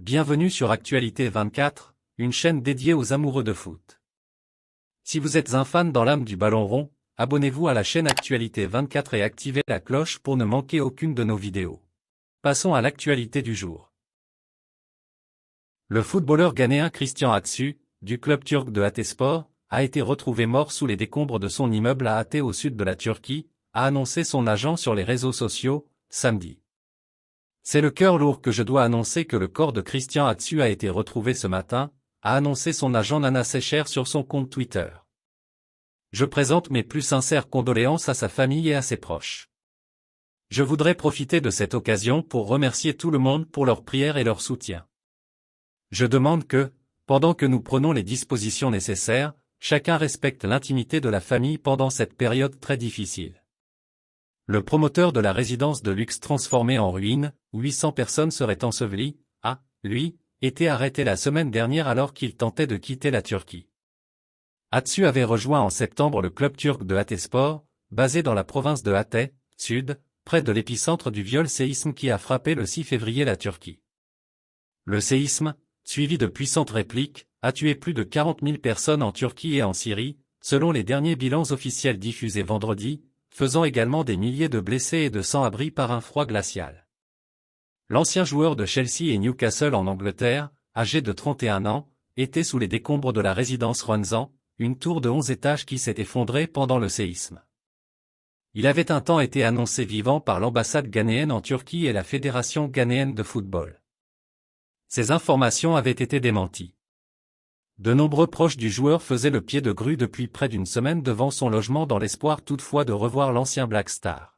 Bienvenue sur Actualité 24, une chaîne dédiée aux amoureux de foot. Si vous êtes un fan dans l'âme du ballon rond, abonnez-vous à la chaîne Actualité 24 et activez la cloche pour ne manquer aucune de nos vidéos. Passons à l'actualité du jour. Le footballeur ghanéen Christian Atsu, du club turc de Hatayspor, a été retrouvé mort sous les décombres de son immeuble à Hatay au sud de la Turquie, a annoncé son agent sur les réseaux sociaux, samedi. C'est le cœur lourd que je dois annoncer que le corps de Christian Atsu a été retrouvé ce matin, a annoncé son agent Nana Secher sur son compte Twitter. Je présente mes plus sincères condoléances à sa famille et à ses proches. Je voudrais profiter de cette occasion pour remercier tout le monde pour leurs prières et leur soutien. Je demande que, pendant que nous prenons les dispositions nécessaires, chacun respecte l'intimité de la famille pendant cette période très difficile. Le promoteur de la résidence de luxe transformée en ruine, où 800 personnes seraient ensevelies, a, lui, été arrêté la semaine dernière alors qu'il tentait de quitter la Turquie. Atsu avait rejoint en septembre le club turc de Hatayspor, basé dans la province de Hatay, sud, près de l'épicentre du viol séisme qui a frappé le 6 février la Turquie. Le séisme, suivi de puissantes répliques, a tué plus de 40 000 personnes en Turquie et en Syrie, selon les derniers bilans officiels diffusés vendredi, faisant également des milliers de blessés et de sans-abri par un froid glacial. L'ancien joueur de Chelsea et Newcastle en Angleterre, âgé de 31 ans, était sous les décombres de la résidence Ronzan, une tour de 11 étages qui s'est effondrée pendant le séisme. Il avait un temps été annoncé vivant par l'ambassade ghanéenne en Turquie et la Fédération ghanéenne de football. Ces informations avaient été démenties. De nombreux proches du joueur faisaient le pied de grue depuis près d'une semaine devant son logement dans l'espoir toutefois de revoir l'ancien Black Star.